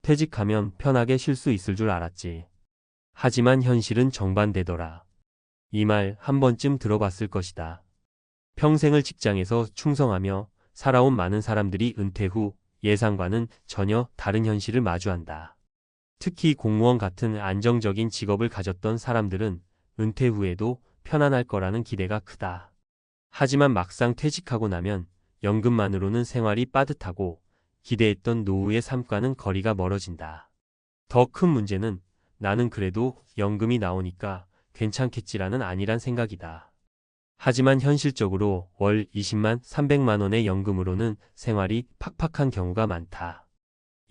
퇴직하면 편하게 쉴 수 있을 줄 알았지. 하지만 현실은 정반대더라. 이 말 한 번쯤 들어봤을 것이다. 평생을 직장에서 충성하며 살아온 많은 사람들이 은퇴 후 예상과는 전혀 다른 현실을 마주한다. 특히 공무원 같은 안정적인 직업을 가졌던 사람들은 은퇴 후에도 편안할 거라는 기대가 크다. 하지만 막상 퇴직하고 나면 연금만으로는 생활이 빠듯하고 기대했던 노후의 삶과는 거리가 멀어진다. 더 큰 문제는 나는 그래도 연금이 나오니까 괜찮겠지라는 아니란 생각이다. 하지만 현실적으로 월 20만 300만 원의 연금으로는 생활이 팍팍한 경우가 많다.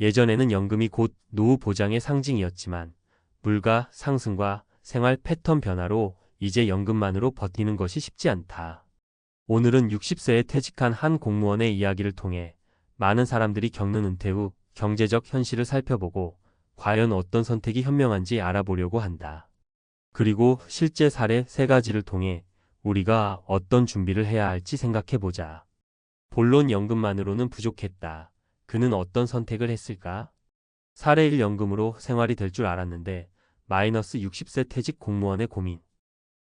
예전에는 연금이 곧 노후 보장의 상징이었지만 물가 상승과 생활 패턴 변화로 이제 연금만으로 버티는 것이 쉽지 않다. 오늘은 60세에 퇴직한 한 공무원의 이야기를 통해 많은 사람들이 겪는 은퇴 후 경제적 현실을 살펴보고 과연 어떤 선택이 현명한지 알아보려고 한다. 그리고 실제 사례 3가지를 통해 우리가 어떤 준비를 해야 할지 생각해보자. 본론 연금만으로는 부족했다. 그는 어떤 선택을 했을까? 사례 1 연금으로 생활이 될 줄 알았는데 마이너스 60세 퇴직 공무원의 고민.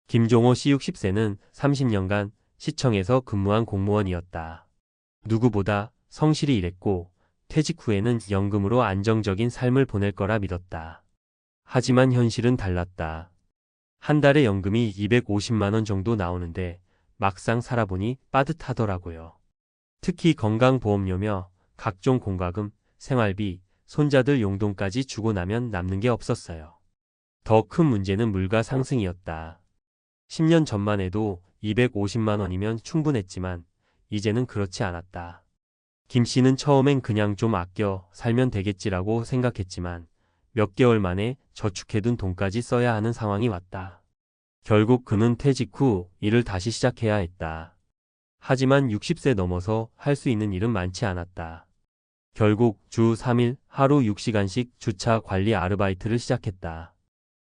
김종호 씨 60세는 30년간 시청에서 근무한 공무원이었다. 누구보다 성실히 일했고 퇴직 후에는 연금으로 안정적인 삶을 보낼 거라 믿었다. 하지만 현실은 달랐다. 한 달에 연금이 250만 원 정도 나오는데 막상 살아보니 빠듯하더라고요. 특히 건강보험료며 각종 공과금, 생활비, 손자들 용돈까지 주고 나면 남는 게 없었어요. 더 큰 문제는 물가 상승이었다. 10년 전만 해도 250만 원이면 충분했지만 이제는 그렇지 않았다. 김 씨는 처음엔 그냥 좀 아껴 살면 되겠지라고 생각했지만 몇 개월 만에 저축해둔 돈까지 써야 하는 상황이 왔다. 결국 그는 퇴직 후 일을 다시 시작해야 했다. 하지만 60세 넘어서 할 수 있는 일은 많지 않았다. 결국 주 3일 하루 6시간씩 주차 관리 아르바이트를 시작했다.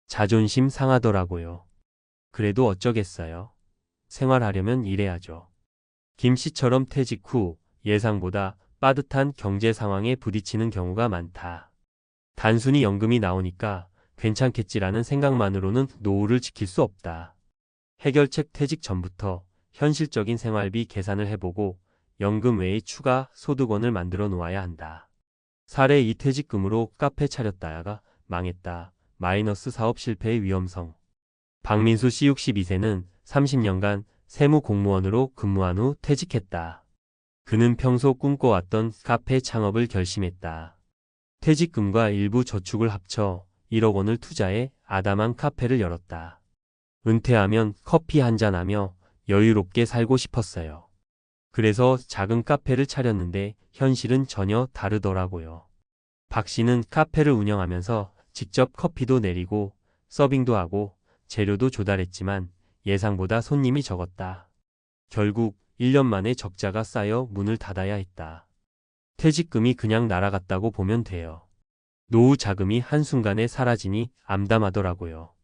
자존심 상하더라고요. 그래도 어쩌겠어요. 생활하려면 일해야죠. 김 씨처럼 퇴직 후 예상보다 빠듯한 경제 상황에 부딪히는 경우가 많다. 단순히 연금이 나오니까 괜찮겠지라는 생각만으로는 노후를 지킬 수 없다. 해결책 퇴직 전부터 현실적인 생활비 계산을 해보고 연금 외의 추가 소득원을 만들어 놓아야 한다. 사례 2 퇴직금으로 카페 차렸다가 망했다. 마이너스 사업 실패의 위험성. 박민수 씨 62세는 30년간 세무공무원으로 근무한 후 퇴직했다. 그는 평소 꿈꿔왔던 카페 창업을 결심했다. 퇴직금과 일부 저축을 합쳐 1억 원을 투자해 아담한 카페를 열었다. 은퇴하면 커피 한잔하며 여유롭게 살고 싶었어요. 그래서 작은 카페를 차렸는데 현실은 전혀 다르더라고요. 박 씨는 카페를 운영하면서 직접 커피도 내리고 서빙도 하고 재료도 조달했지만 예상보다 손님이 적었다. 결국 1년 만에 적자가 쌓여 문을 닫아야 했다. 퇴직금이 그냥 날아갔다고 보면 돼요. 노후 자금이 한순간에 사라지니 암담하더라고요.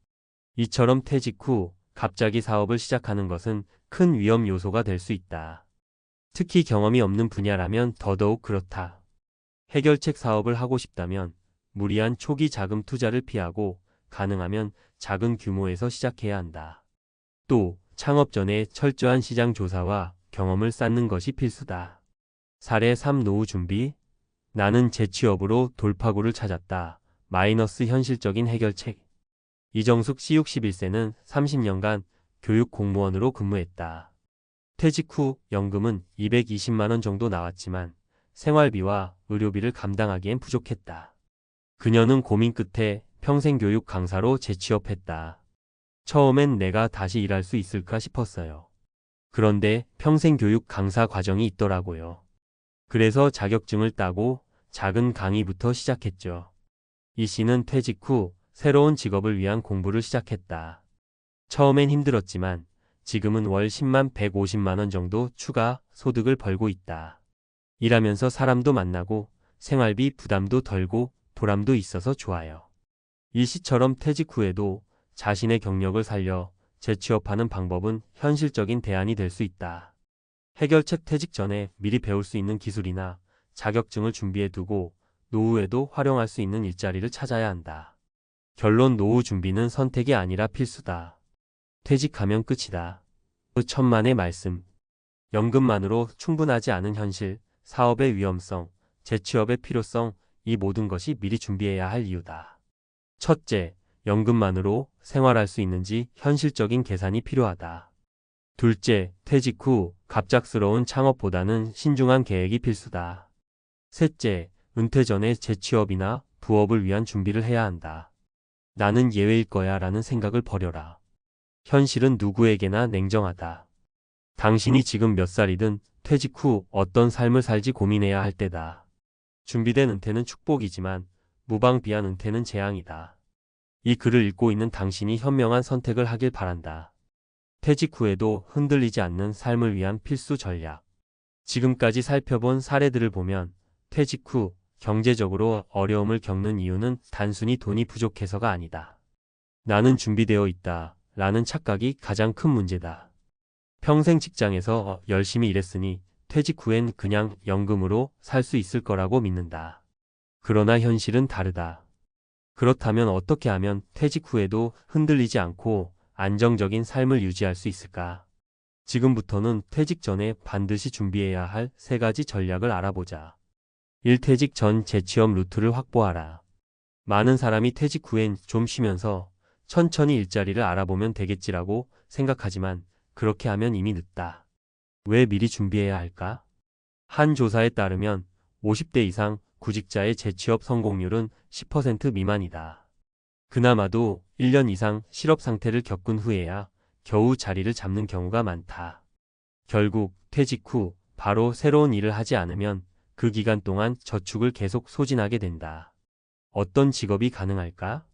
이처럼 퇴직 후 갑자기 사업을 시작하는 것은 큰 위험 요소가 될 수 있다. 특히 경험이 없는 분야라면 더더욱 그렇다. 해결책 사업을 하고 싶다면 무리한 초기 자금 투자를 피하고 가능하면 작은 규모에서 시작해야 한다. 또 창업 전에 철저한 시장 조사와 경험을 쌓는 것이 필수다. 사례 3 노후 준비. 나는 재취업으로 돌파구를 찾았다. 마이너스 현실적인 해결책. 이정숙 씨 61세는 30년간 교육 공무원으로 근무했다. 퇴직 후 연금은 220만 원 정도 나왔지만 생활비와 의료비를 감당하기엔 부족했다. 그녀는 고민 끝에 평생교육 강사로 재취업했다. 처음엔 내가 다시 일할 수 있을까 싶었어요. 그런데 평생교육 강사 과정이 있더라고요. 그래서 자격증을 따고 작은 강의부터 시작했죠. 이 씨는 퇴직 후 새로운 직업을 위한 공부를 시작했다. 처음엔 힘들었지만 지금은 월 10만 150만 원 정도 추가 소득을 벌고 있다. 일하면서 사람도 만나고 생활비 부담도 덜고 보람도 있어서 좋아요. 이 씨처럼 퇴직 후에도 자신의 경력을 살려 재취업하는 방법은 현실적인 대안이 될 수 있다. 해결책 퇴직 전에 미리 배울 수 있는 기술이나 자격증을 준비해 두고 노후에도 활용할 수 있는 일자리를 찾아야 한다. 결론 노후 준비는 선택이 아니라 필수다. 퇴직하면 끝이다. 그 천만의 말씀. 연금만으로 충분하지 않은 현실, 사업의 위험성, 재취업의 필요성, 이 모든 것이 미리 준비해야 할 이유다. 첫째, 연금만으로 생활할 수 있는지 현실적인 계산이 필요하다. 둘째, 퇴직 후 갑작스러운 창업보다는 신중한 계획이 필수다. 셋째, 은퇴 전에 재취업이나 부업을 위한 준비를 해야 한다. 나는 예외일 거야 라는 생각을 버려라. 현실은 누구에게나 냉정하다. 당신이 지금 몇 살이든 퇴직 후 어떤 삶을 살지 고민해야 할 때다. 준비된 은퇴는 축복이지만 무방비한 은퇴는 재앙이다. 이 글을 읽고 있는 당신이 현명한 선택을 하길 바란다. 퇴직 후에도 흔들리지 않는 삶을 위한 필수 전략. 지금까지 살펴본 사례들을 보면 퇴직 후 경제적으로 어려움을 겪는 이유는 단순히 돈이 부족해서가 아니다. 나는 준비되어 있다 라는 착각이 가장 큰 문제다. 평생 직장에서 열심히 일했으니 퇴직 후엔 그냥 연금으로 살 수 있을 거라고 믿는다. 그러나 현실은 다르다. 그렇다면 어떻게 하면 퇴직 후에도 흔들리지 않고 안정적인 삶을 유지할 수 있을까? 지금부터는 퇴직 전에 반드시 준비해야 할 3가지 전략을 알아보자. 1. 퇴직 전 재취업 루트를 확보하라. 많은 사람이 퇴직 후엔 좀 쉬면서 천천히 일자리를 알아보면 되겠지라고 생각하지만 그렇게 하면 이미 늦다. 왜 미리 준비해야 할까? 한 조사에 따르면 50대 이상 구직자의 재취업 성공률은 10% 미만이다. 그나마도 1년 이상 실업 상태를 겪은 후에야 겨우 자리를 잡는 경우가 많다. 결국 퇴직 후 바로 새로운 일을 하지 않으면 그 기간 동안 저축을 계속 소진하게 된다. 어떤 직업이 가능할까?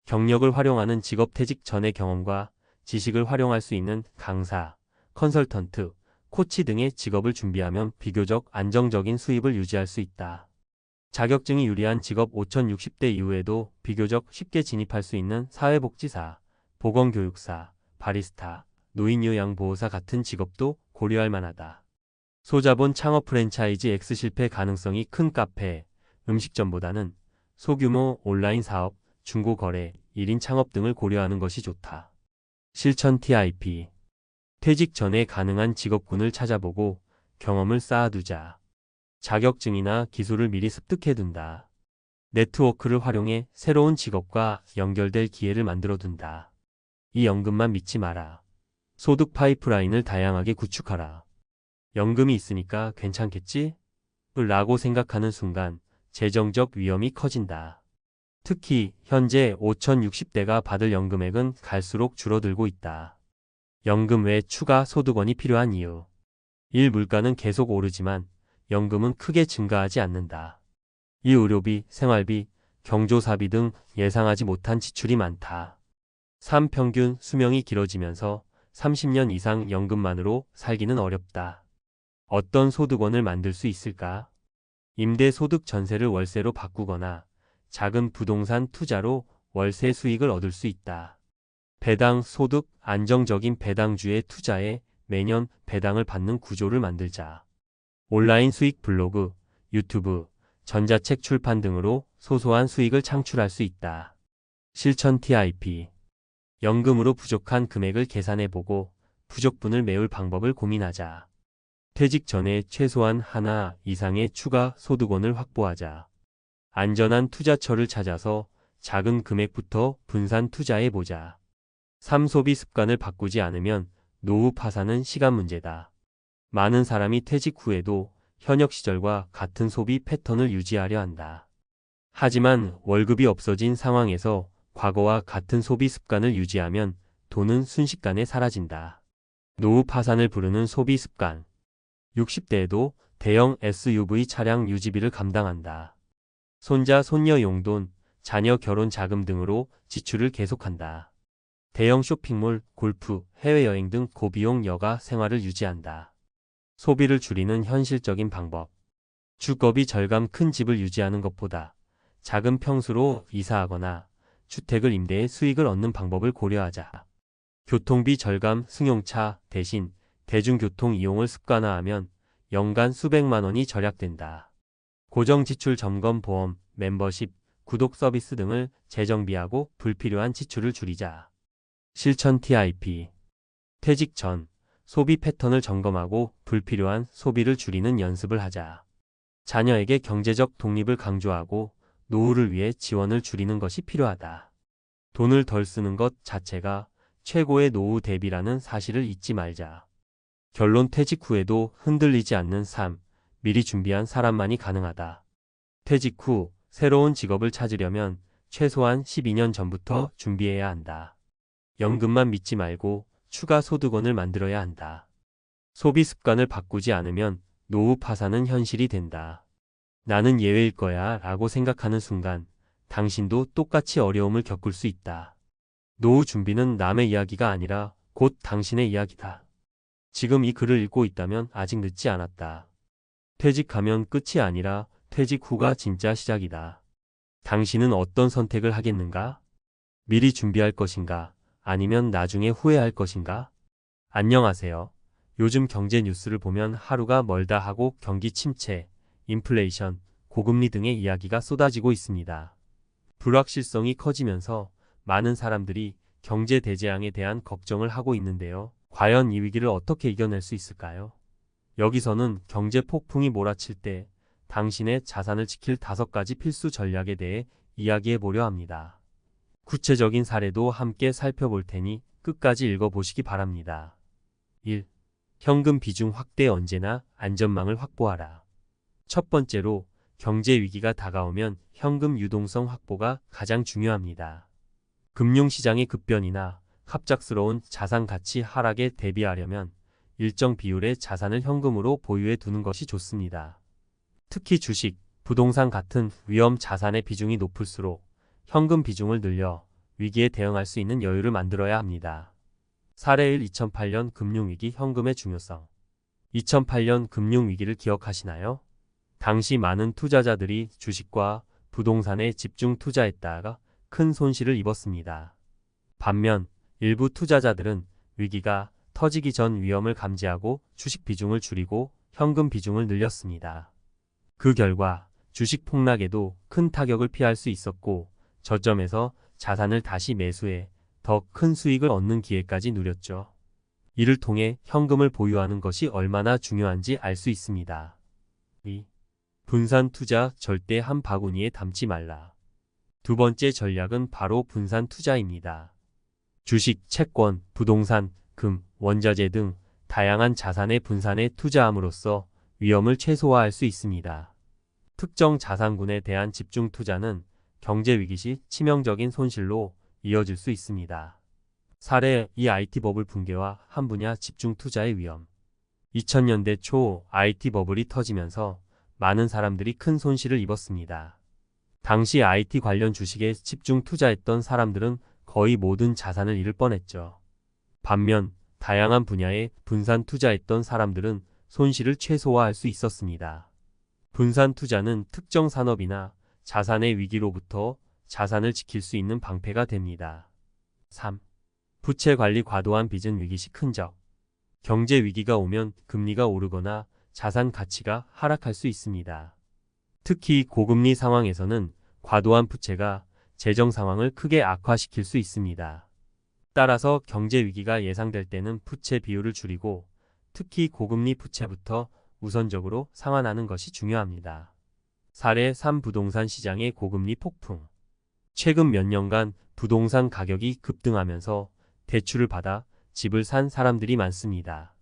경력을 활용하는 직업 퇴직 전의 경험과 지식을 활용할 수 있는 강사, 컨설턴트, 코치 등의 직업을 준비하면 비교적 안정적인 수입을 유지할 수 있다. 자격증이 유리한 직업 5060대 이후에도 비교적 쉽게 진입할 수 있는 사회복지사, 보건교육사, 바리스타, 노인요양보호사 같은 직업도 고려할 만하다. 소자본 창업 프랜차이즈 X 실패 가능성이 큰 카페, 음식점보다는 소규모 온라인 사업, 중고거래, 1인 창업 등을 고려하는 것이 좋다. 실천 TIP. 퇴직 전에 가능한 직업군을 찾아보고 경험을 쌓아두자. 자격증이나 기술을 미리 습득해둔다. 네트워크를 활용해 새로운 직업과 연결될 기회를 만들어둔다. 이 연금만 믿지 마라. 소득 파이프라인을 다양하게 구축하라. 연금이 있으니까 괜찮겠지? 라고 생각하는 순간 재정적 위험이 커진다. 특히 현재 5060대가 받을 연금액은 갈수록 줄어들고 있다. 연금 외 추가 소득원이 필요한 이유. 1. 물가는 계속 오르지만 연금은 크게 증가하지 않는다. 2. 의료비, 생활비, 경조사비 등 예상하지 못한 지출이 많다. 3. 평균 수명이 길어지면서 30년 이상 연금만으로 살기는 어렵다. 어떤 소득원을 만들 수 있을까? 임대소득 전세를 월세로 바꾸거나 작은 부동산 투자로 월세 수익을 얻을 수 있다. 배당 소득, 안정적인 배당주에 투자해 매년 배당을 받는 구조를 만들자. 온라인 수익 블로그, 유튜브, 전자책 출판 등으로 소소한 수익을 창출할 수 있다. 실천 TIP. 연금으로 부족한 금액을 계산해보고 부족분을 메울 방법을 고민하자. 퇴직 전에 최소한 하나 이상의 추가 소득원을 확보하자. 안전한 투자처를 찾아서 작은 금액부터 분산 투자해보자. 3. 소비 습관을 바꾸지 않으면 노후 파산은 시간 문제다. 많은 사람이 퇴직 후에도 현역 시절과 같은 소비 패턴을 유지하려 한다. 하지만 월급이 없어진 상황에서 과거와 같은 소비 습관을 유지하면 돈은 순식간에 사라진다. 노후 파산을 부르는 소비 습관. 60대에도 대형 SUV 차량 유지비를 감당한다. 손자, 손녀 용돈, 자녀 결혼 자금 등으로 지출을 계속한다. 대형 쇼핑몰, 골프, 해외여행 등 고비용 여가 생활을 유지한다. 소비를 줄이는 현실적인 방법. 주거비 절감 큰 집을 유지하는 것보다 작은 평수로 이사하거나 주택을 임대해 수익을 얻는 방법을 고려하자. 교통비 절감 승용차 대신 대중교통 이용을 습관화하면 연간 수백만 원이 절약된다. 고정 지출 점검 보험, 멤버십, 구독 서비스 등을 재정비하고 불필요한 지출을 줄이자. 실천 TIP. 퇴직 전 소비 패턴을 점검하고 불필요한 소비를 줄이는 연습을 하자. 자녀에게 경제적 독립을 강조하고 노후를 위해 지원을 줄이는 것이 필요하다. 돈을 덜 쓰는 것 자체가 최고의 노후 대비라는 사실을 잊지 말자. 결론 퇴직 후에도 흔들리지 않는 삶, 미리 준비한 사람만이 가능하다. 퇴직 후 새로운 직업을 찾으려면 최소한 12년 전부터 준비해야 한다. 연금만 믿지 말고 추가 소득원을 만들어야 한다. 소비 습관을 바꾸지 않으면 노후 파산은 현실이 된다. 나는 예외일 거야 라고 생각하는 순간 당신도 똑같이 어려움을 겪을 수 있다. 노후 준비는 남의 이야기가 아니라 곧 당신의 이야기다. 지금 이 글을 읽고 있다면 아직 늦지 않았다. 퇴직하면 끝이 아니라 퇴직 후가 진짜 시작이다. 당신은 어떤 선택을 하겠는가? 미리 준비할 것인가? 아니면 나중에 후회할 것인가? 안녕하세요. 요즘 경제 뉴스를 보면 하루가 멀다 하고 경기 침체, 인플레이션, 고금리 등의 이야기가 쏟아지고 있습니다. 불확실성이 커지면서 많은 사람들이 경제 대재앙에 대한 걱정을 하고 있는데요. 과연 이 위기를 어떻게 이겨낼 수 있을까요? 여기서는 경제 폭풍이 몰아칠 때 당신의 자산을 지킬 5가지 필수 전략에 대해 이야기해 보려 합니다. 구체적인 사례도 함께 살펴볼 테니 끝까지 읽어보시기 바랍니다. 1. 현금 비중 확대. 언제나 안전망을 확보하라. 첫 번째로 경제 위기가 다가오면 현금 유동성 확보가 가장 중요합니다. 금융시장의 급변이나 갑작스러운 자산 가치 하락에 대비하려면 일정 비율의 자산을 현금으로 보유해 두는 것이 좋습니다. 특히 주식, 부동산 같은 위험 자산의 비중이 높을수록 현금 비중을 늘려 위기에 대응할 수 있는 여유를 만들어야 합니다. 사례 1. 2008년 금융위기. 현금의 중요성. 2008년 금융위기를 기억하시나요? 당시 많은 투자자들이 주식과 부동산에 집중 투자했다가 큰 손실을 입었습니다. 반면 일부 투자자들은 위기가 터지기 전 위험을 감지하고 주식 비중을 줄이고 현금 비중을 늘렸습니다. 그 결과 주식 폭락에도 큰 타격을 피할 수 있었고 저점에서 자산을 다시 매수해 더 큰 수익을 얻는 기회까지 누렸죠. 이를 통해 현금을 보유하는 것이 얼마나 중요한지 알 수 있습니다. 2. 분산 투자. 절대 한 바구니에 담지 말라. 두 번째 전략은 바로 분산 투자입니다. 주식, 채권, 부동산, 금, 원자재 등 다양한 자산의 분산에 투자함으로써 위험을 최소화할 수 있습니다. 특정 자산군에 대한 집중 투자는 경제 위기 시 치명적인 손실로 이어질 수 있습니다. 사례 2. IT 버블 붕괴와 한 분야 집중 투자의 위험. 2000년대 초 IT 버블이 터지면서 많은 사람들이 큰 손실을 입었습니다. 당시 IT 관련 주식에 집중 투자했던 사람들은 거의 모든 자산을 잃을 뻔했죠. 반면 다양한 분야에 분산 투자했던 사람들은 손실을 최소화할 수 있었습니다. 분산 투자는 특정 산업이나 자산의 위기로부터 자산을 지킬 수 있는 방패가 됩니다. 3. 부채 관리. 과도한 빚은 위기 시 큰 적. 경제 위기가 오면 금리가 오르거나 자산 가치가 하락할 수 있습니다. 특히 고금리 상황에서는 과도한 부채가 재정 상황을 크게 악화시킬 수 있습니다. 따라서 경제 위기가 예상될 때는 부채 비율을 줄이고 특히 고금리 부채부터 우선적으로 상환하는 것이 중요합니다. 사례 3. 부동산 시장의 고금리 폭풍. 최근 몇 년간 부동산 가격이 급등하면서 대출을 받아 집을 산 사람들이 많습니다.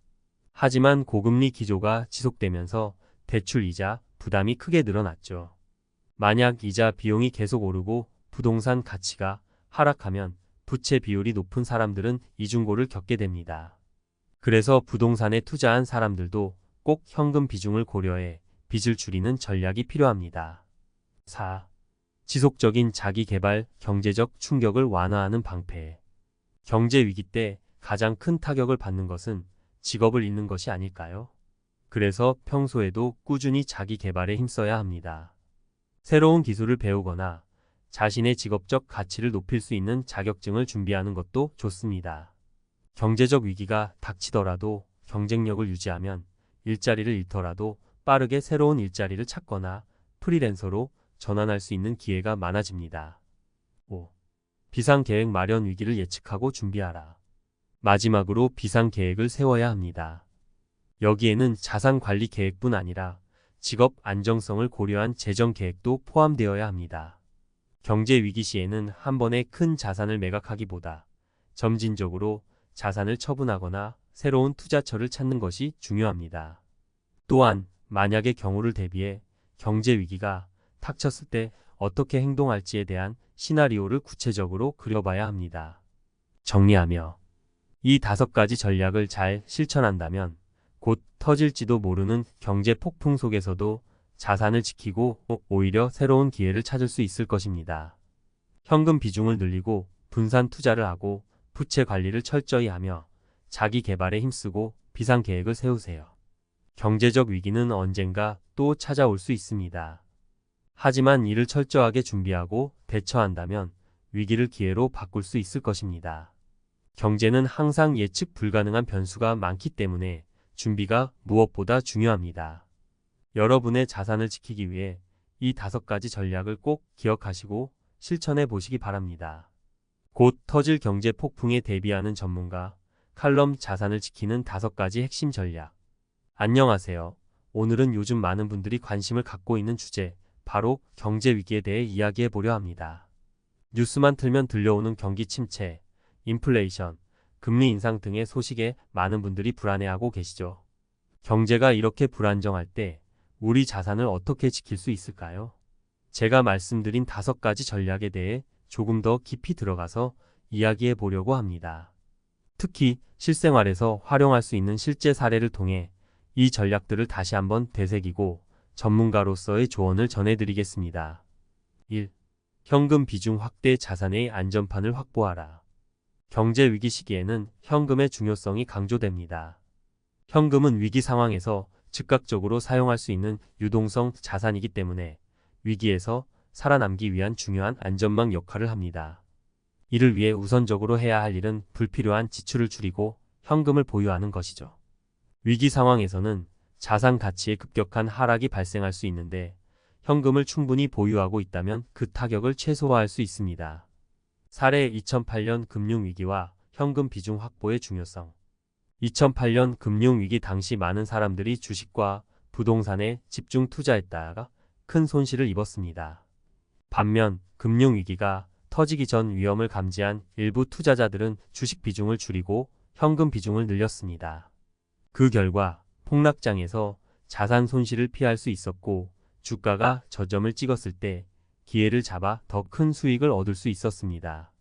하지만 고금리 기조가 지속되면서 대출 이자 부담이 크게 늘어났죠. 만약 이자 비용이 계속 오르고 부동산 가치가 하락하면 부채 비율이 높은 사람들은 이중고를 겪게 됩니다. 그래서 부동산에 투자한 사람들도 꼭 현금 비중을 고려해 빚을 줄이는 전략이 필요합니다. 4. 지속적인 자기 개발. 경제적 충격을 완화하는 방패. 경제 위기 때 가장 큰 타격을 받는 것은 직업을 잃는 것이 아닐까요? 그래서 평소에도 꾸준히 자기 개발에 힘써야 합니다. 새로운 기술을 배우거나 자신의 직업적 가치를 높일 수 있는 자격증을 준비하는 것도 좋습니다. 경제적 위기가 닥치더라도 경쟁력을 유지하면 일자리를 잃더라도 빠르게 새로운 일자리를 찾거나 프리랜서로 전환할 수 있는 기회가 많아집니다. 5. 비상계획 마련 위기를 예측하고 준비하라. 마지막으로 비상계획을 세워야 합니다. 여기에는 자산관리 계획뿐 아니라 직업 안정성을 고려한 재정계획도 포함되어야 합니다. 경제위기 시에는 한 번에 큰 자산을 매각하기보다 점진적으로 자산을 처분하거나 새로운 투자처를 찾는 것이 중요합니다. 또한 만약의 경우를 대비해 경제위기가 닥쳤을 때 어떻게 행동할지에 대한 시나리오를 구체적으로 그려봐야 합니다. 정리하며 이 5가지 전략을 잘 실천한다면 곧 터질지도 모르는 경제 폭풍 속에서도 자산을 지키고 오히려 새로운 기회를 찾을 수 있을 것입니다. 현금 비중을 늘리고 분산 투자를 하고 부채 관리를 철저히 하며 자기 개발에 힘쓰고 비상계획을 세우세요. 경제적 위기는 언젠가 또 찾아올 수 있습니다. 하지만 이를 철저하게 준비하고 대처한다면 위기를 기회로 바꿀 수 있을 것입니다. 경제는 항상 예측 불가능한 변수가 많기 때문에 준비가 무엇보다 중요합니다. 여러분의 자산을 지키기 위해 이 5가지 전략을 꼭 기억하시고 실천해 보시기 바랍니다. 곧 터질 경제 폭풍에 대비하는 전문가, 칼럼 자산을 지키는 5가지 핵심 전략. 안녕하세요. 오늘은 요즘 많은 분들이 관심을 갖고 있는 주제, 바로 경제 위기에 대해 이야기해 보려 합니다. 뉴스만 틀면 들려오는 경기 침체, 인플레이션, 금리 인상 등의 소식에 많은 분들이 불안해하고 계시죠. 경제가 이렇게 불안정할 때 우리 자산을 어떻게 지킬 수 있을까요? 제가 말씀드린 5가지 전략에 대해 조금 더 깊이 들어가서 이야기해 보려고 합니다. 특히 실생활에서 활용할 수 있는 실제 사례를 통해 이 전략들을 다시 한번 되새기고 전문가로서의 조언을 전해드리겠습니다. 1. 현금 비중 확대, 자산의 안전판을 확보하라. 경제 위기 시기에는 현금의 중요성이 강조됩니다. 현금은 위기 상황에서 즉각적으로 사용할 수 있는 유동성 자산이기 때문에 위기에서 살아남기 위한 중요한 안전망 역할을 합니다. 이를 위해 우선적으로 해야 할 일은 불필요한 지출을 줄이고 현금을 보유하는 것이죠. 위기 상황에서는 자산 가치의 급격한 하락이 발생할 수 있는데 현금을 충분히 보유하고 있다면 그 타격을 최소화할 수 있습니다. 사례 2008년 금융위기와 현금 비중 확보의 중요성. 2008년 금융위기 당시 많은 사람들이 주식과 부동산에 집중 투자했다가 큰 손실을 입었습니다. 반면 금융위기가 터지기 전 위험을 감지한 일부 투자자들은 주식 비중을 줄이고 현금 비중을 늘렸습니다. 그 결과 폭락장에서 자산 손실을 피할 수 있었고 주가가 저점을 찍었을 때 기회를 잡아 더 큰 수익을 얻을 수 있었습니다.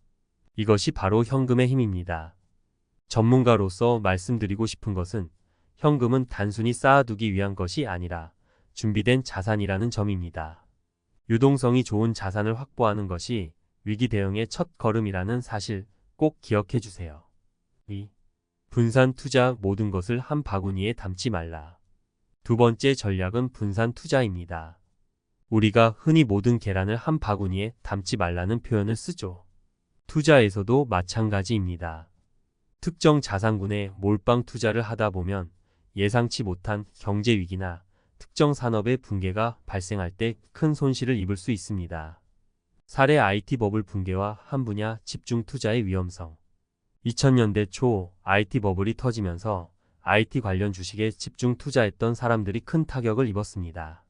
이것이 바로 현금의 힘입니다. 전문가로서 말씀드리고 싶은 것은 현금은 단순히 쌓아두기 위한 것이 아니라 준비된 자산이라는 점입니다. 유동성이 좋은 자산을 확보하는 것이 위기 대응의 첫 걸음이라는 사실 꼭 기억해 주세요. 2. 분산 투자, 모든 것을 한 바구니에 담지 말라. 2번째 전략은 분산 투자입니다. 우리가 흔히 모든 계란을 한 바구니에 담지 말라는 표현을 쓰죠. 투자에서도 마찬가지입니다. 특정 자산군에 몰빵 투자를 하다 보면 예상치 못한 경제 위기나 특정 산업의 붕괴가 발생할 때 큰 손실을 입을 수 있습니다. 사례 IT 버블 붕괴와 한 분야 집중 투자의 위험성. 2000년대 초 IT 버블이 터지면서 IT 관련 주식에 집중 투자했던 사람들이 큰 타격을 입었습니다.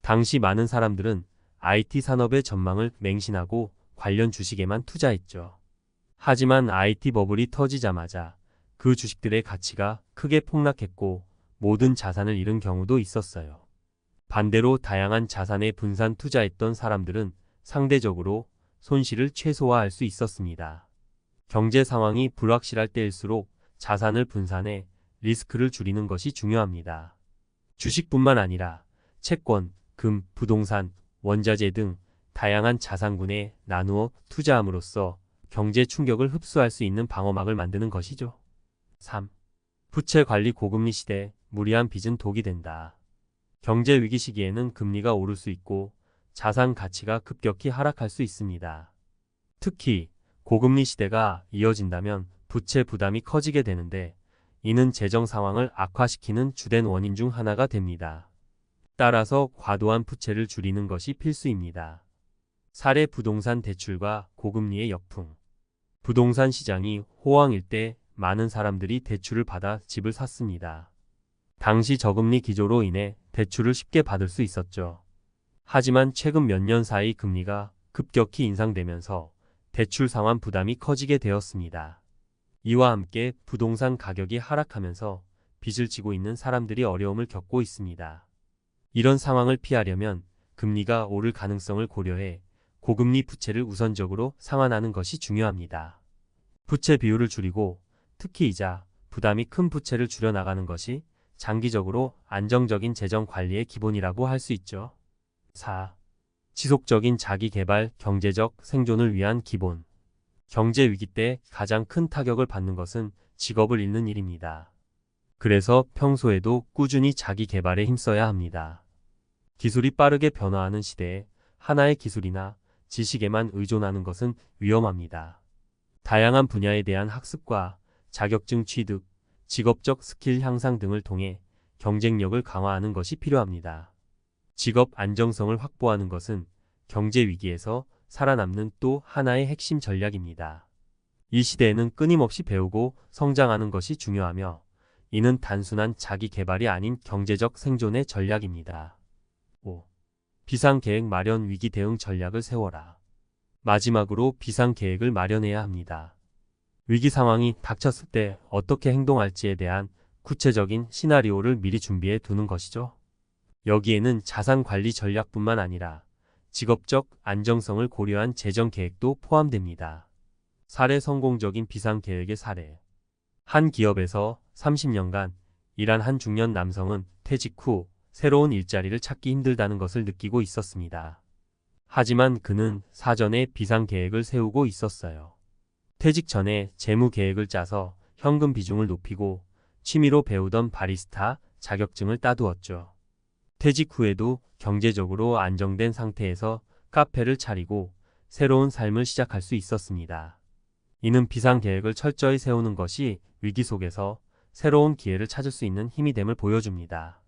당시 많은 사람들은 IT 산업의 전망을 맹신하고 관련 주식에만 투자했죠. 하지만 IT 버블이 터지자마자 그 주식들의 가치가 크게 폭락했고 모든 자산을 잃은 경우도 있었어요. 반대로 다양한 자산에 분산 투자했던 사람들은 상대적으로 손실을 최소화할 수 있었습니다. 경제 상황이 불확실할 때일수록 자산을 분산해 리스크를 줄이는 것이 중요합니다. 주식뿐만 아니라 채권, 금, 부동산, 원자재 등 다양한 자산군에 나누어 투자함으로써 경제 충격을 흡수할 수 있는 방어막을 만드는 것이죠. 3. 부채 관리, 고금리 시대, 무리한 빚은 독이 된다. 경제 위기 시기에는 금리가 오를 수 있고 자산 가치가 급격히 하락할 수 있습니다. 특히 고금리 시대가 이어진다면 부채 부담이 커지게 되는데 이는 재정 상황을 악화시키는 주된 원인 중 하나가 됩니다. 따라서 과도한 부채를 줄이는 것이 필수입니다. 사례 부동산 대출과 고금리의 역풍. 부동산 시장이 호황일 때 많은 사람들이 대출을 받아 집을 샀습니다. 당시 저금리 기조로 인해 대출을 쉽게 받을 수 있었죠. 하지만 최근 몇 년 사이 금리가 급격히 인상되면서 대출 상환 부담이 커지게 되었습니다. 이와 함께 부동산 가격이 하락하면서 빚을 지고 있는 사람들이 어려움을 겪고 있습니다. 이런 상황을 피하려면 금리가 오를 가능성을 고려해 고금리 부채를 우선적으로 상환하는 것이 중요합니다. 부채 비율을 줄이고 특히 이자, 부담이 큰 부채를 줄여나가는 것이 장기적으로 안정적인 재정 관리의 기본이라고 할 수 있죠. 4. 지속적인 자기개발, 경제적 생존을 위한 기본. 경제 위기 때 가장 큰 타격을 받는 것은 직업을 잃는 일입니다. 그래서 평소에도 꾸준히 자기 개발에 힘써야 합니다. 기술이 빠르게 변화하는 시대에 하나의 기술이나 지식에만 의존하는 것은 위험합니다. 다양한 분야에 대한 학습과 자격증 취득, 직업적 스킬 향상 등을 통해 경쟁력을 강화하는 것이 필요합니다. 직업 안정성을 확보하는 것은 경제 위기에서 살아남는 또 하나의 핵심 전략입니다. 이 시대에는 끊임없이 배우고 성장하는 것이 중요하며 이는 단순한 자기 개발이 아닌 경제적 생존의 전략입니다. 5. 비상계획 마련 위기 대응 전략을 세워라. 마지막으로 비상계획을 마련해야 합니다. 위기 상황이 닥쳤을 때 어떻게 행동할지에 대한 구체적인 시나리오를 미리 준비해 두는 것이죠. 여기에는 자산 관리 전략뿐만 아니라 직업적 안정성을 고려한 재정 계획도 포함됩니다. 사례 성공적인 비상계획의 사례. 한 기업에서 30년간 일한 한 중년 남성은 퇴직 후 새로운 일자리를 찾기 힘들다는 것을 느끼고 있었습니다. 하지만 그는 사전에 비상계획을 세우고 있었어요. 퇴직 전에 재무 계획을 짜서 현금 비중을 높이고 취미로 배우던 바리스타 자격증을 따두었죠. 퇴직 후에도 경제적으로 안정된 상태에서 카페를 차리고 새로운 삶을 시작할 수 있었습니다. 이는 비상계획을 철저히 세우는 것이 위기 속에서 새로운 기회를 찾을 수 있는 힘이 됨을 보여줍니다.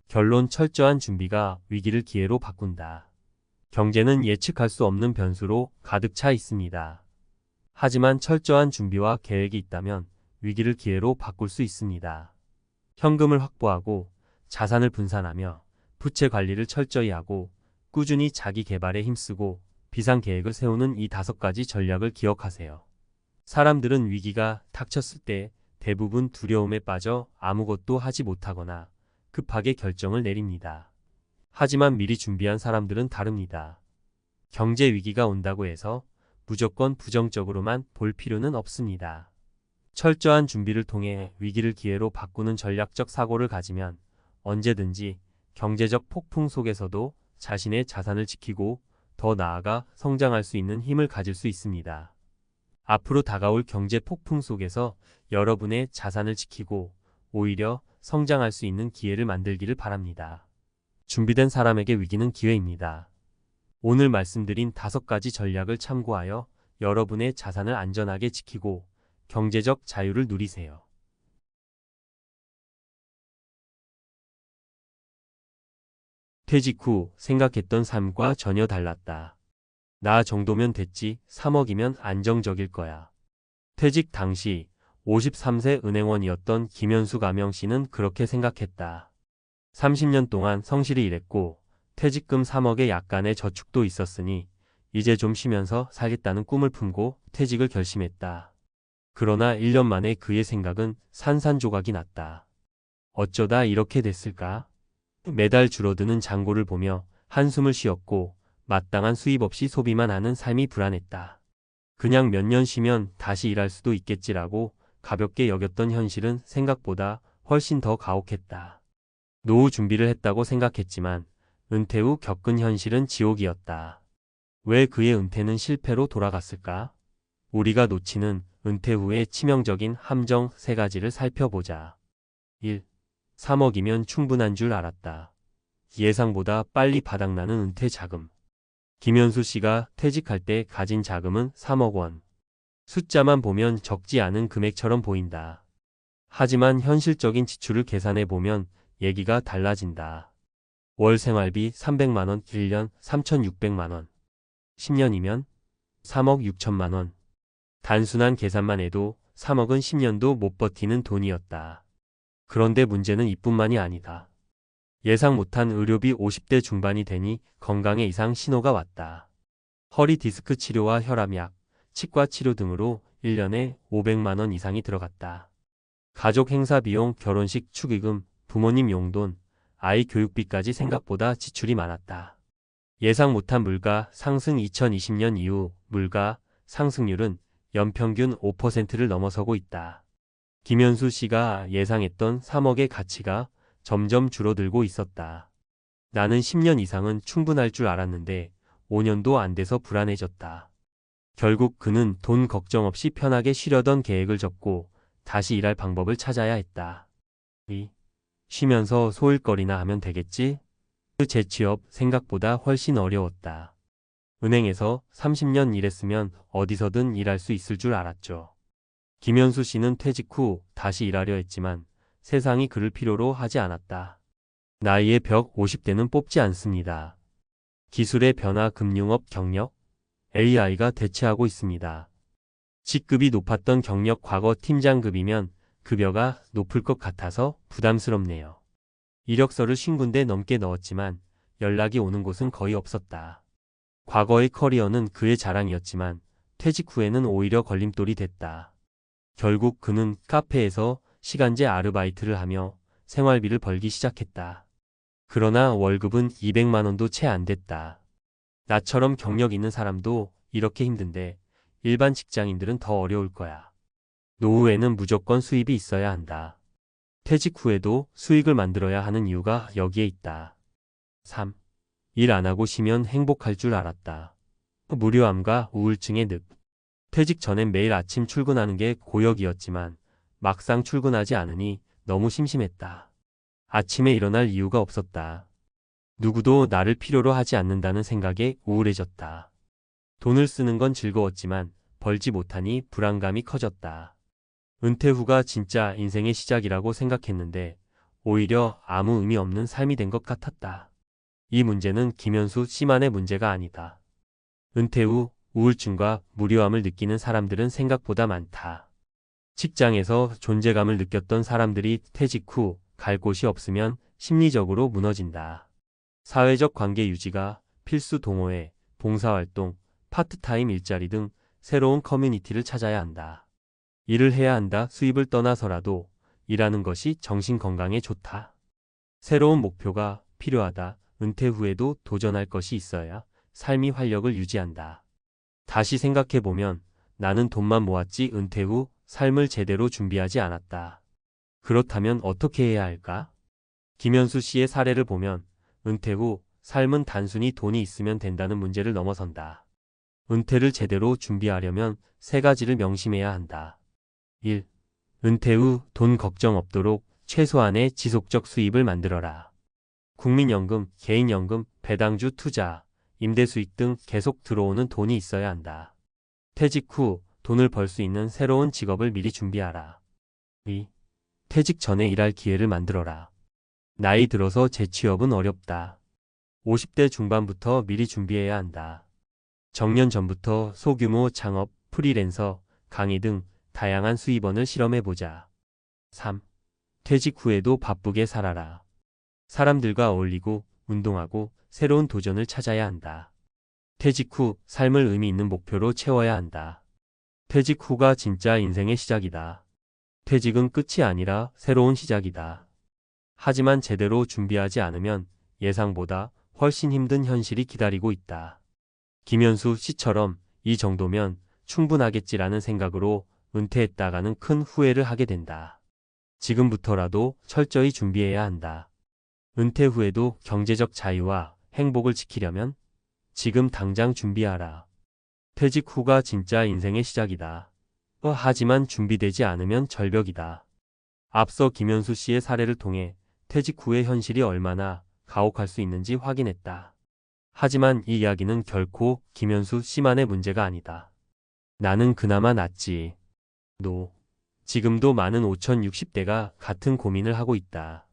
결론, 철저한 준비가 위기를 기회로 바꾼다. 경제는 예측할 수 없는 변수로 가득 차 있습니다. 하지만 철저한 준비와 계획이 있다면 위기를 기회로 바꿀 수 있습니다. 현금을 확보하고 자산을 분산하며 부채 관리를 철저히 하고 꾸준히 자기 개발에 힘쓰고 비상계획을 세우는 이 5가지 전략을 기억하세요. 사람들은 위기가 닥쳤을 때 대부분 두려움에 빠져 아무것도 하지 못하거나 급하게 결정을 내립니다. 하지만 미리 준비한 사람들은 다릅니다. 경제 위기가 온다고 해서 무조건 부정적으로만 볼 필요는 없습니다. 철저한 준비를 통해 위기를 기회로 바꾸는 전략적 사고를 가지면 언제든지 경제적 폭풍 속에서도 자신의 자산을 지키고 더 나아가 성장할 수 있는 힘을 가질 수 있습니다. 앞으로 다가올 경제 폭풍 속에서 여러분의 자산을 지키고 오히려 성장할 수 있는 기회를 만들기를 바랍니다. 준비된 사람에게 위기는 기회입니다. 오늘 말씀드린 5가지 전략을 참고하여 여러분의 자산을 안전하게 지키고 경제적 자유를 누리세요. 퇴직 후 생각했던 삶과 전혀 달랐다. 나 정도면 됐지, 3억이면 안정적일 거야. 퇴직 당시 53세 은행원이었던 김현수 가명 씨는 그렇게 생각했다. 30년 동안 성실히 일했고 퇴직금 3억에 약간의 저축도 있었으니 이제 좀 쉬면서 살겠다는 꿈을 품고 퇴직을 결심했다. 그러나 1년 만에 그의 생각은 산산조각이 났다. 어쩌다 이렇게 됐을까? 매달 줄어드는 잔고를 보며 한숨을 쉬었고 마땅한 수입 없이 소비만 하는 삶이 불안했다. 그냥 몇 년 쉬면 다시 일할 수도 있겠지라고 가볍게 여겼던 현실은 생각보다 훨씬 더 가혹했다. 노후 준비를 했다고 생각했지만 은퇴 후 겪은 현실은 지옥이었다. 왜 그의 은퇴는 실패로 돌아갔을까? 우리가 놓치는 은퇴 후의 치명적인 함정 3가지를 살펴보자. 1. 3억이면 충분한 줄 알았다. 예상보다 빨리 바닥나는 은퇴 자금. 김현수 씨가 퇴직할 때 가진 자금은 3억 원. 숫자만 보면 적지 않은 금액처럼 보인다. 하지만 현실적인 지출을 계산해 보면 얘기가 달라진다. 월 생활비 300만 원, 1년 3,600만 원. 10년이면 3억 6천만 원. 단순한 계산만 해도 3억은 10년도 못 버티는 돈이었다. 그런데 문제는 이뿐만이 아니다. 예상 못한 의료비 50대 중반이 되니 건강에 이상 신호가 왔다. 허리 디스크 치료와 혈압약, 치과 치료 등으로 1년에 500만 원 이상이 들어갔다. 가족 행사 비용, 결혼식 축의금, 부모님 용돈, 아이 교육비까지 생각보다 지출이 많았다. 예상 못한 물가 상승 2020년 이후 물가 상승률은 연평균 5%를 넘어서고 있다. 김현수 씨가 예상했던 3억의 가치가 점점 줄어들고 있었다. 나는 10년 이상은 충분할 줄 알았는데 5년도 안 돼서 불안해졌다. 결국 그는 돈 걱정 없이 편하게 쉬려던 계획을 접고 다시 일할 방법을 찾아야 했다. 쉬면서 소일거리나 하면 되겠지? 그 재취업 생각보다 훨씬 어려웠다. 은행에서 30년 일했으면 어디서든 일할 수 있을 줄 알았죠. 김현수 씨는 퇴직 후 다시 일하려 했지만 세상이 그를 필요로 하지 않았다. 나이의 벽 50대는 뽑지 않습니다. 기술의 변화, 금융업 경력, AI가 대체하고 있습니다. 직급이 높았던 경력 과거 팀장급이면 급여가 높을 것 같아서 부담스럽네요. 이력서를 50군데 넘게 넣었지만 연락이 오는 곳은 거의 없었다. 과거의 커리어는 그의 자랑이었지만 퇴직 후에는 오히려 걸림돌이 됐다. 결국 그는 카페에서 시간제 아르바이트를 하며 생활비를 벌기 시작했다. 그러나 월급은 200만 원도 채 안 됐다. 나처럼 경력 있는 사람도 이렇게 힘든데 일반 직장인들은 더 어려울 거야. 노후에는 무조건 수입이 있어야 한다. 퇴직 후에도 수익을 만들어야 하는 이유가 여기에 있다. 3. 일 안 하고 쉬면 행복할 줄 알았다. 무료함과 우울증의 늪. 퇴직 전엔 매일 아침 출근하는 게 고역이었지만 막상 출근하지 않으니 너무 심심했다. 아침에 일어날 이유가 없었다. 누구도 나를 필요로 하지 않는다는 생각에 우울해졌다. 돈을 쓰는 건 즐거웠지만 벌지 못하니 불안감이 커졌다. 은퇴 후가 진짜 인생의 시작이라고 생각했는데 오히려 아무 의미 없는 삶이 된 것 같았다. 이 문제는 김현수 씨만의 문제가 아니다. 은퇴 후 우울증과 무료함을 느끼는 사람들은 생각보다 많다. 직장에서 존재감을 느꼈던 사람들이 퇴직 후 갈 곳이 없으면 심리적으로 무너진다. 사회적 관계 유지가 필수 동호회, 봉사활동, 파트타임 일자리 등 새로운 커뮤니티를 찾아야 한다. 일을 해야 한다. 수입을 떠나서라도 일하는 것이 정신 건강에 좋다. 새로운 목표가 필요하다. 은퇴 후에도 도전할 것이 있어야 삶이 활력을 유지한다. 다시 생각해보면 나는 돈만 모았지 은퇴 후 삶을 제대로 준비하지 않았다. 그렇다면 어떻게 해야 할까? 김현수 씨의 사례를 보면 은퇴 후 삶은 단순히 돈이 있으면 된다는 문제를 넘어선다. 은퇴를 제대로 준비하려면 세 가지를 명심해야 한다. 1. 은퇴 후 돈 걱정 없도록 최소한의 지속적 수입을 만들어라. 국민연금, 개인연금, 배당주 투자, 임대수익 등 계속 들어오는 돈이 있어야 한다. 퇴직 후 돈을 벌 수 있는 새로운 직업을 미리 준비하라. 2. 퇴직 전에 일할 기회를 만들어라. 나이 들어서 재취업은 어렵다. 50대 중반부터 미리 준비해야 한다. 정년 전부터 소규모 창업, 프리랜서, 강의 등 다양한 수입원을 실험해보자. 3. 퇴직 후에도 바쁘게 살아라. 사람들과 어울리고 운동하고 새로운 도전을 찾아야 한다. 퇴직 후 삶을 의미 있는 목표로 채워야 한다. 퇴직 후가 진짜 인생의 시작이다. 퇴직은 끝이 아니라 새로운 시작이다. 하지만 제대로 준비하지 않으면 예상보다 훨씬 힘든 현실이 기다리고 있다. 김현수 씨처럼 이 정도면 충분하겠지라는 생각으로 은퇴했다가는 큰 후회를 하게 된다. 지금부터라도 철저히 준비해야 한다. 은퇴 후에도 경제적 자유와 행복을 지키려면 지금 당장 준비하라. 퇴직 후가 진짜 인생의 시작이다. 하지만 준비되지 않으면 절벽이다. 앞서 김현수 씨의 사례를 통해 퇴직 후의 현실이 얼마나 가혹할 수 있는지 확인했다. 하지만 이 이야기는 결코 김현수 씨만의 문제가 아니다. 나는 그나마 낫지. 너. 지금도 많은 5060대가 같은 고민을 하고 있다.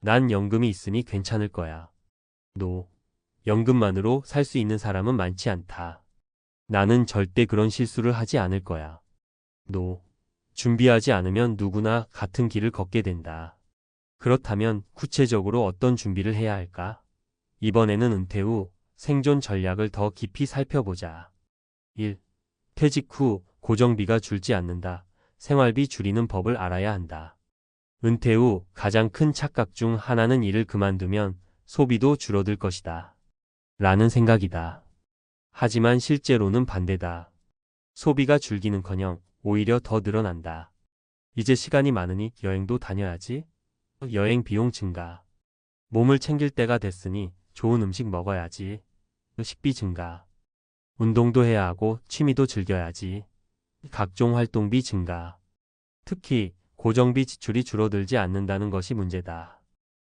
난 연금이 있으니 괜찮을 거야. 노. 연금만으로 살 수 있는 사람은 많지 않다. 나는 절대 그런 실수를 하지 않을 거야. 노. 준비하지 않으면 누구나 같은 길을 걷게 된다. 그렇다면 구체적으로 어떤 준비를 해야 할까? 이번에는 은퇴 후 생존 전략을 더 깊이 살펴보자. 1. 퇴직 후 고정비가 줄지 않는다. 생활비 줄이는 법을 알아야 한다. 은퇴 후 가장 큰 착각 중 하나는 일을 그만두면 소비도 줄어들 것이다. 라는 생각이다. 하지만 실제로는 반대다. 소비가 줄기는커녕 오히려 더 늘어난다. 이제 시간이 많으니 여행도 다녀야지. 여행 비용 증가. 몸을 챙길 때가 됐으니 좋은 음식 먹어야지. 식비 증가. 운동도 해야 하고 취미도 즐겨야지. 각종 활동비 증가. 특히 고정비 지출이 줄어들지 않는다는 것이 문제다.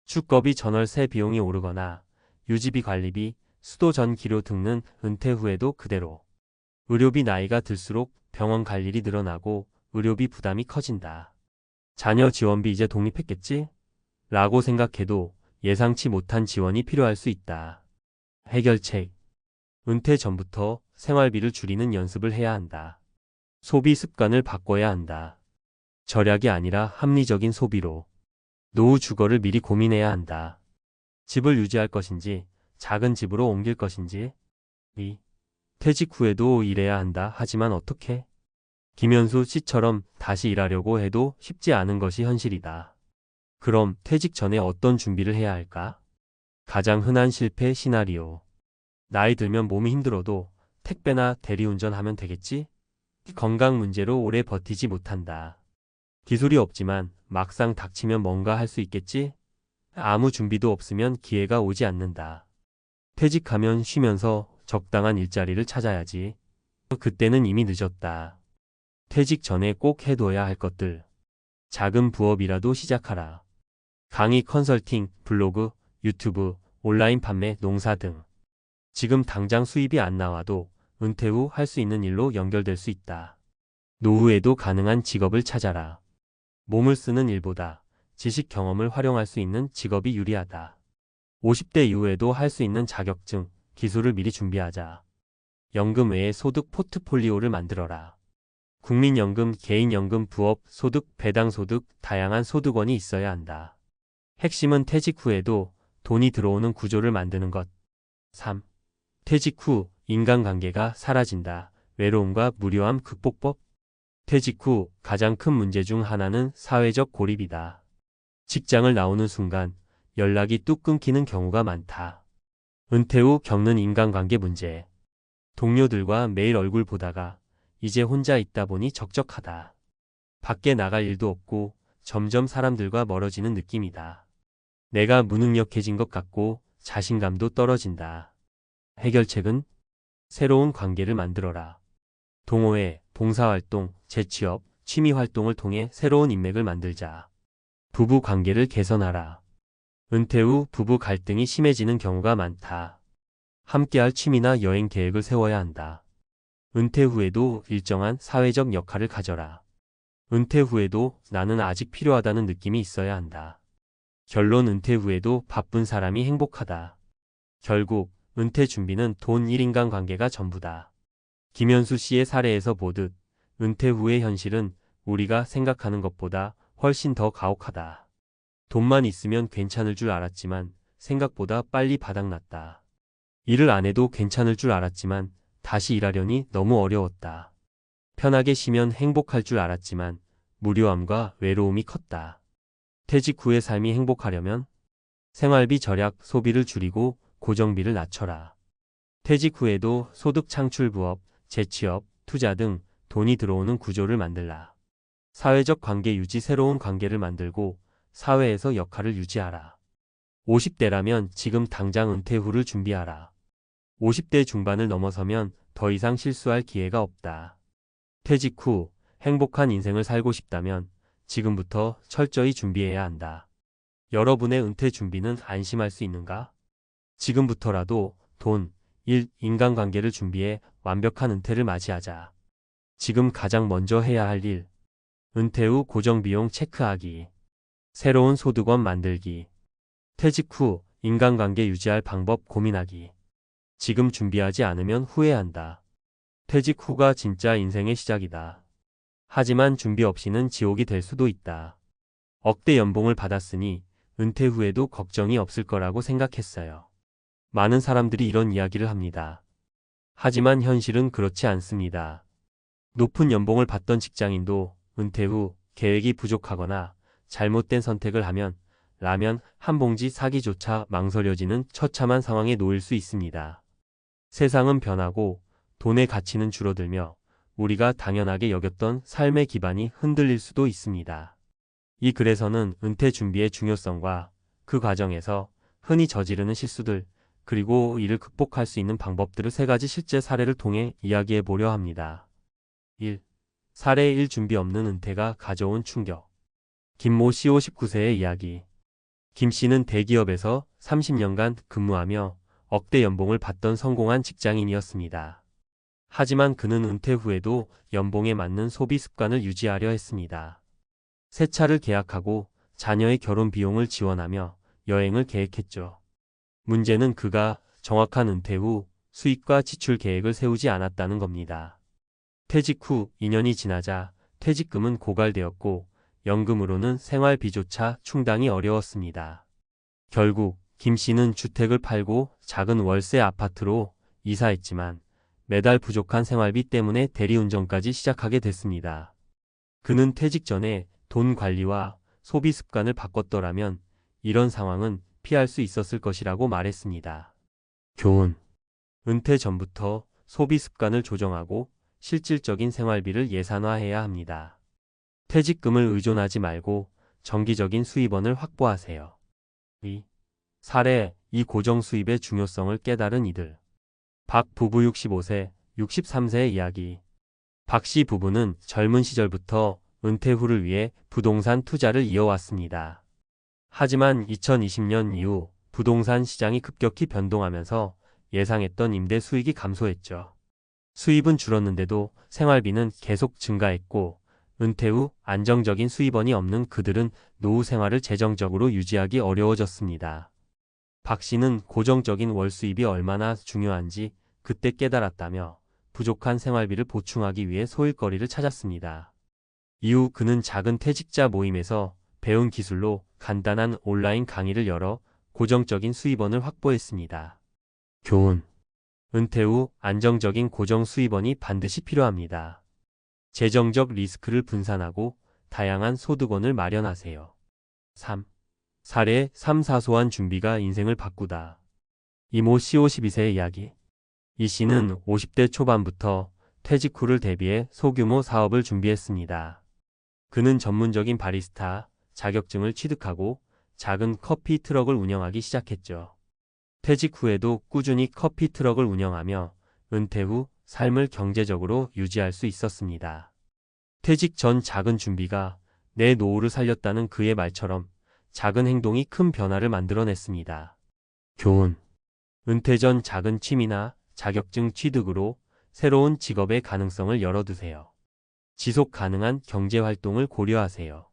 주거비 전월세 비용이 오르거나 유지비 관리비, 수도 전기료 등은 은퇴 후에도 그대로. 의료비 나이가 들수록 병원 갈 일이 늘어나고 의료비 부담이 커진다. 자녀 지원비 이제 독립했겠지? 라고 생각해도 예상치 못한 지원이 필요할 수 있다. 해결책. 은퇴 전부터 생활비를 줄이는 연습을 해야 한다. 소비 습관을 바꿔야 한다. 절약이 아니라 합리적인 소비로. 노후 주거를 미리 고민해야 한다. 집을 유지할 것인지 작은 집으로 옮길 것인지. 2. 퇴직 후에도 일해야 한다. 하지만 어떻게? 김현수 씨처럼 다시 일하려고 해도 쉽지 않은 것이 현실이다. 그럼 퇴직 전에 어떤 준비를 해야 할까? 가장 흔한 실패 시나리오. 나이 들면 몸이 힘들어도 택배나 대리운전하면 되겠지? 건강 문제로 오래 버티지 못한다. 기술이 없지만 막상 닥치면 뭔가 할 수 있겠지? 아무 준비도 없으면 기회가 오지 않는다. 퇴직하면 쉬면서 적당한 일자리를 찾아야지. 그때는 이미 늦었다. 퇴직 전에 꼭 해둬야 할 것들. 작은 부업이라도 시작하라. 강의 컨설팅, 블로그, 유튜브, 온라인 판매, 농사 등. 지금 당장 수입이 안 나와도 은퇴 후 할 수 있는 일로 연결될 수 있다. 노후에도 가능한 직업을 찾아라. 몸을 쓰는 일보다 지식 경험을 활용할 수 있는 직업이 유리하다. 50대 이후에도 할 수 있는 자격증, 기술을 미리 준비하자. 연금 외에 소득 포트폴리오를 만들어라. 국민연금, 개인연금, 부업, 소득, 배당소득, 다양한 소득원이 있어야 한다. 핵심은 퇴직 후에도 돈이 들어오는 구조를 만드는 것. 3. 퇴직 후 인간관계가 사라진다. 외로움과 무료함 극복법. 퇴직 후 가장 큰 문제 중 하나는 사회적 고립이다. 직장을 나오는 순간 연락이 뚝 끊기는 경우가 많다. 은퇴 후 겪는 인간관계 문제. 동료들과 매일 얼굴 보다가 이제 혼자 있다 보니 적적하다. 밖에 나갈 일도 없고 점점 사람들과 멀어지는 느낌이다. 내가 무능력해진 것 같고 자신감도 떨어진다. 해결책은 새로운 관계를 만들어라. 동호회, 봉사활동, 재취업, 취미활동을 통해 새로운 인맥을 만들자. 부부 관계를 개선하라. 은퇴 후 부부 갈등이 심해지는 경우가 많다. 함께할 취미나 여행 계획을 세워야 한다. 은퇴 후에도 일정한 사회적 역할을 가져라. 은퇴 후에도 나는 아직 필요하다는 느낌이 있어야 한다. 결론 은퇴 후에도 바쁜 사람이 행복하다. 결국 은퇴 준비는 돈 1인간 관계가 전부다. 김현수 씨의 사례에서 보듯 은퇴 후의 현실은 우리가 생각하는 것보다 훨씬 더 가혹하다. 돈만 있으면 괜찮을 줄 알았지만 생각보다 빨리 바닥났다. 일을 안 해도 괜찮을 줄 알았지만 다시 일하려니 너무 어려웠다. 편하게 쉬면 행복할 줄 알았지만 무료함과 외로움이 컸다. 퇴직 후의 삶이 행복하려면 생활비 절약, 소비를 줄이고 고정비를 낮춰라. 퇴직 후에도 소득 창출 부업, 재취업, 투자 등 돈이 들어오는 구조를 만들라. 사회적 관계 유지, 새로운 관계를 만들고 사회에서 역할을 유지하라. 50대라면 지금 당장 은퇴 후를 준비하라. 50대 중반을 넘어서면 더 이상 실수할 기회가 없다. 퇴직 후 행복한 인생을 살고 싶다면 지금부터 철저히 준비해야 한다. 여러분의 은퇴 준비는 안심할 수 있는가? 지금부터라도 돈, 일, 인간관계를 준비해 완벽한 은퇴를 맞이하자. 지금 가장 먼저 해야 할 일. 은퇴 후 고정비용 체크하기. 새로운 소득원 만들기. 퇴직 후 인간관계 유지할 방법 고민하기. 지금 준비하지 않으면 후회한다. 퇴직 후가 진짜 인생의 시작이다. 하지만 준비 없이는 지옥이 될 수도 있다. 억대 연봉을 받았으니 은퇴 후에도 걱정이 없을 거라고 생각했어요. 많은 사람들이 이런 이야기를 합니다. 하지만 현실은 그렇지 않습니다. 높은 연봉을 받던 직장인도 은퇴 후 계획이 부족하거나 잘못된 선택을 하면 라면 한 봉지 사기조차 망설여지는 처참한 상황에 놓일 수 있습니다. 세상은 변하고 돈의 가치는 줄어들며 우리가 당연하게 여겼던 삶의 기반이 흔들릴 수도 있습니다. 이 글에서는 은퇴 준비의 중요성과 그 과정에서 흔히 저지르는 실수들, 그리고 이를 극복할 수 있는 방법들을 3가지 실제 사례를 통해 이야기해 보려 합니다. 1. 사례 1. 준비 없는 은퇴가 가져온 충격. 김모 씨 59세의 이야기. 김 씨는 대기업에서 30년간 근무하며 억대 연봉을 받던 성공한 직장인이었습니다. 하지만 그는 은퇴 후에도 연봉에 맞는 소비 습관을 유지하려 했습니다. 새 차를 계약하고 자녀의 결혼 비용을 지원하며 여행을 계획했죠. 문제는 그가 정확한 은퇴 후 수입과 지출 계획을 세우지 않았다는 겁니다. 퇴직 후 2년이 지나자 퇴직금은 고갈되었고 연금으로는 생활비조차 충당이 어려웠습니다. 결국 김 씨는 주택을 팔고 작은 월세 아파트로 이사했지만 매달 부족한 생활비 때문에 대리운전까지 시작하게 됐습니다. 그는 퇴직 전에 돈 관리와 소비 습관을 바꿨더라면 이런 상황은 피할 수 있었을 것이라고 말했습니다. 교훈. 은퇴 전부터 소비 습관을 조정하고 실질적인 생활비를 예산화해야 합니다. 퇴직금을 의존하지 말고 정기적인 수입원을 확보하세요. 2. 사례 2. 고정 수입의 중요성을 깨달은 이들. 박 부부 65세, 63세의 이야기. 박 씨 부부는 젊은 시절부터 은퇴 후를 위해 부동산 투자를 이어왔습니다. 하지만 2020년 이후 부동산 시장이 급격히 변동하면서 예상했던 임대 수익이 감소했죠. 수입은 줄었는데도 생활비는 계속 증가했고 은퇴 후 안정적인 수입원이 없는 그들은 노후 생활을 재정적으로 유지하기 어려워졌습니다. 박 씨는 고정적인 월 수입이 얼마나 중요한지 그때 깨달았다며 부족한 생활비를 보충하기 위해 소일거리를 찾았습니다. 이후 그는 작은 퇴직자 모임에서 배운 기술로 간단한 온라인 강의를 열어 고정적인 수입원을 확보했습니다. 교훈. 은퇴 후 안정적인 고정 수입원이 반드시 필요합니다. 재정적 리스크를 분산하고 다양한 소득원을 마련하세요. 3. 사례 3. 사소한 준비가 인생을 바꾸다. 이모 씨 52세의 이야기. 이 씨는 50대 초반부터 퇴직 후를 대비해 소규모 사업을 준비했습니다. 그는 전문적인 바리스타 자격증을 취득하고 작은 커피 트럭을 운영하기 시작했죠. 퇴직 후에도 꾸준히 커피 트럭을 운영하며 은퇴 후 삶을 경제적으로 유지할 수 있었습니다. 퇴직 전 작은 준비가 내 노후를 살렸다는 그의 말처럼 작은 행동이 큰 변화를 만들어냈습니다. 교훈. 은퇴 전 작은 취미나 자격증 취득으로 새로운 직업의 가능성을 열어두세요. 지속 가능한 경제 활동을 고려하세요.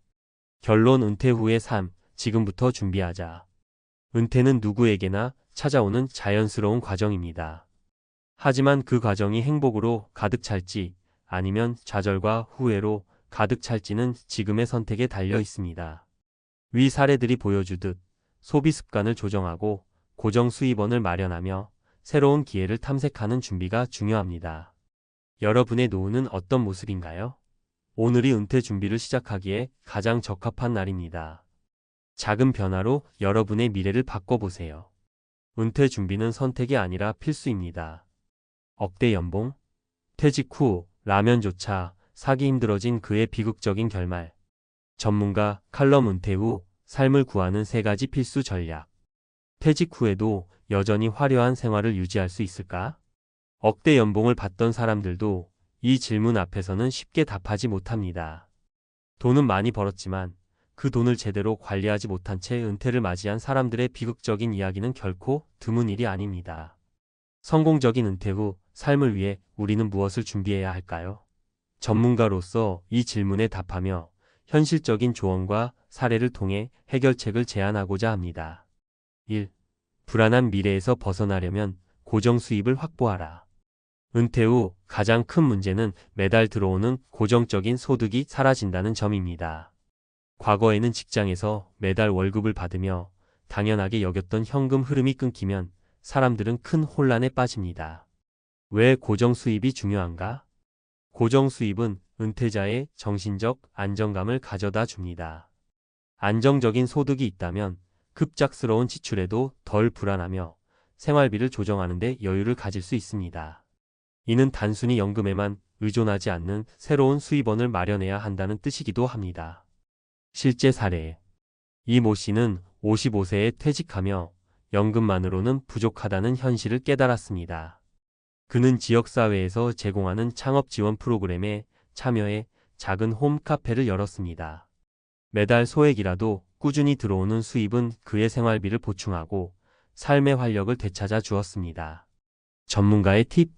결론. 은퇴 후의 삶, 지금부터 준비하자. 은퇴는 누구에게나 찾아오는 자연스러운 과정입니다. 하지만 그 과정이 행복으로 가득 찰지 아니면 좌절과 후회로 가득 찰지는 지금의 선택에 달려 있습니다. 위 사례들이 보여주듯 소비 습관을 조정하고 고정 수입원을 마련하며 새로운 기회를 탐색하는 준비가 중요합니다. 여러분의 노후는 어떤 모습인가요? 오늘이 은퇴 준비를 시작하기에 가장 적합한 날입니다. 작은 변화로 여러분의 미래를 바꿔보세요. 은퇴 준비는 선택이 아니라 필수입니다. 억대 연봉? 퇴직 후 라면조차 사기 힘들어진 그의 비극적인 결말. 전문가 칼럼. 은퇴 후 삶을 구하는 3가지 필수 전략. 퇴직 후에도 여전히 화려한 생활을 유지할 수 있을까? 억대 연봉을 받던 사람들도 이 질문 앞에서는 쉽게 답하지 못합니다. 돈은 많이 벌었지만 그 돈을 제대로 관리하지 못한 채 은퇴를 맞이한 사람들의 비극적인 이야기는 결코 드문 일이 아닙니다. 성공적인 은퇴 후 삶을 위해 우리는 무엇을 준비해야 할까요? 전문가로서 이 질문에 답하며 현실적인 조언과 사례를 통해 해결책을 제안하고자 합니다. 1. 불안한 미래에서 벗어나려면 고정 수입을 확보하라. 은퇴 후 가장 큰 문제는 매달 들어오는 고정적인 소득이 사라진다는 점입니다. 과거에는 직장에서 매달 월급을 받으며 당연하게 여겼던 현금 흐름이 끊기면 사람들은 큰 혼란에 빠집니다. 왜 고정 수입이 중요한가? 고정 수입은 은퇴자의 정신적 안정감을 가져다 줍니다. 안정적인 소득이 있다면 급작스러운 지출에도 덜 불안하며 생활비를 조정하는 데 여유를 가질 수 있습니다. 이는 단순히 연금에만 의존하지 않는 새로운 수입원을 마련해야 한다는 뜻이기도 합니다. 실제 사례. 이 모 씨는 55세에 퇴직하며 연금만으로는 부족하다는 현실을 깨달았습니다. 그는 지역사회에서 제공하는 창업 지원 프로그램에 참여해 작은 홈카페를 열었습니다. 매달 소액이라도 꾸준히 들어오는 수입은 그의 생활비를 보충하고 삶의 활력을 되찾아 주었습니다. 전문가의 팁.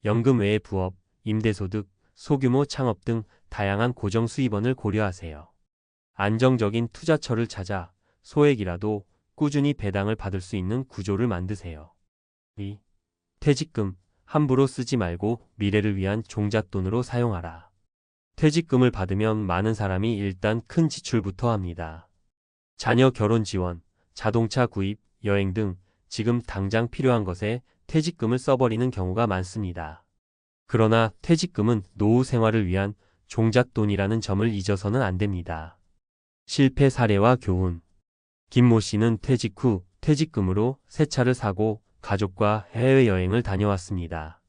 연금 외의 부업, 임대소득, 소규모 창업 등 다양한 고정 수입원을 고려하세요. 안정적인 투자처를 찾아 소액이라도 꾸준히 배당을 받을 수 있는 구조를 만드세요. 2. 퇴직금. 함부로 쓰지 말고 미래를 위한 종잣돈으로 사용하라. 퇴직금을 받으면 많은 사람이 일단 큰 지출부터 합니다. 자녀 결혼 지원, 자동차 구입, 여행 등 지금 당장 필요한 것에 퇴직금을 써버리는 경우가 많습니다. 그러나 퇴직금은 노후 생활을 위한 종잣돈이라는 점을 잊어서는 안 됩니다. 실패 사례와 교훈. 김모 씨는 퇴직 후 퇴직금으로 새 차를 사고 가족과 해외여행을 다녀왔습니다.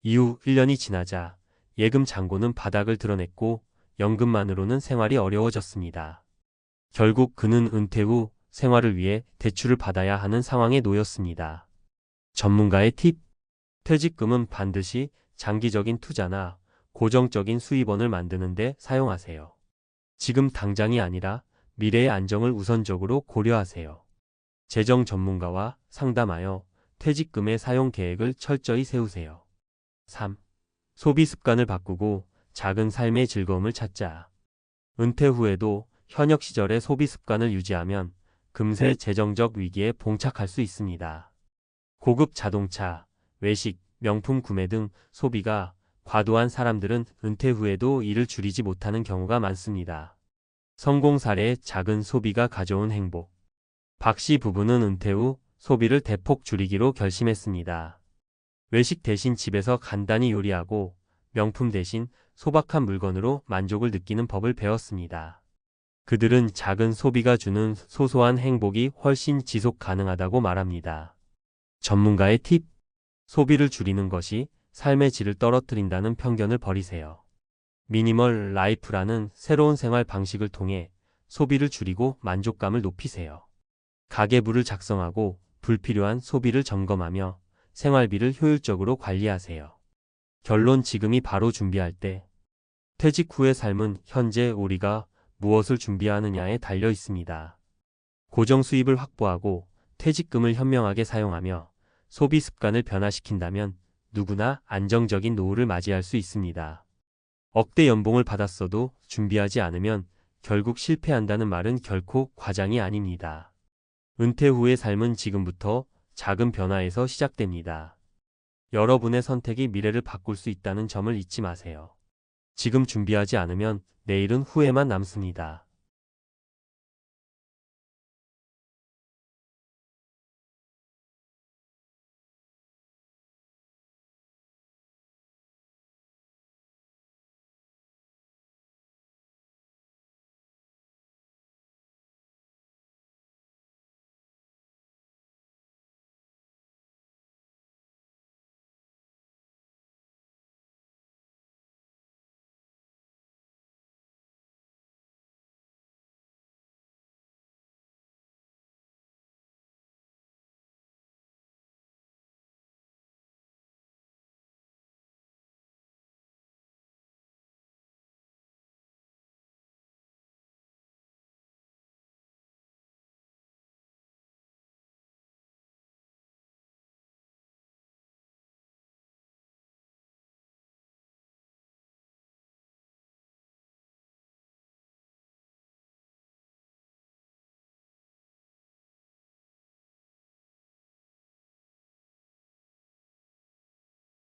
이후 1년이 지나자 예금 잔고는 바닥을 드러냈고 연금만으로는 생활이 어려워졌습니다. 결국 그는 은퇴 후 생활을 위해 대출을 받아야 하는 상황에 놓였습니다. 전문가의 팁. 퇴직금은 반드시 장기적인 투자나 고정적인 수입원을 만드는 데 사용하세요. 지금 당장이 아니라 미래의 안정을 우선적으로 고려하세요. 재정 전문가와 상담하여 퇴직금의 사용 계획을 철저히 세우세요. 3. 소비 습관을 바꾸고 작은 삶의 즐거움을 찾자. 은퇴 후에도 현역 시절의 소비 습관을 유지하면 금세 재정적 위기에 봉착할 수 있습니다. 고급 자동차, 외식, 명품 구매 등 소비가 과도한 사람들은 은퇴 후에도 이를 줄이지 못하는 경우가 많습니다. 성공 사례의 작은 소비가 가져온 행복. 박 씨 부부는 은퇴 후 소비를 대폭 줄이기로 결심했습니다. 외식 대신 집에서 간단히 요리하고 명품 대신 소박한 물건으로 만족을 느끼는 법을 배웠습니다. 그들은 작은 소비가 주는 소소한 행복이 훨씬 지속 가능하다고 말합니다. 전문가의 팁. 소비를 줄이는 것이 삶의 질을 떨어뜨린다는 편견을 버리세요. 미니멀 라이프라는 새로운 생활 방식을 통해 소비를 줄이고 만족감을 높이세요. 가계부를 작성하고 불필요한 소비를 점검하며 생활비를 효율적으로 관리하세요. 결론. 지금이 바로 준비할 때. 퇴직 후의 삶은 현재 우리가 무엇을 준비하느냐에 달려 있습니다. 고정 수입을 확보하고 퇴직금을 현명하게 사용하며 소비 습관을 변화시킨다면 누구나 안정적인 노후를 맞이할 수 있습니다. 억대 연봉을 받았어도 준비하지 않으면 결국 실패한다는 말은 결코 과장이 아닙니다. 은퇴 후의 삶은 지금부터 작은 변화에서 시작됩니다. 여러분의 선택이 미래를 바꿀 수 있다는 점을 잊지 마세요. 지금 준비하지 않으면 내일은 후회만 남습니다.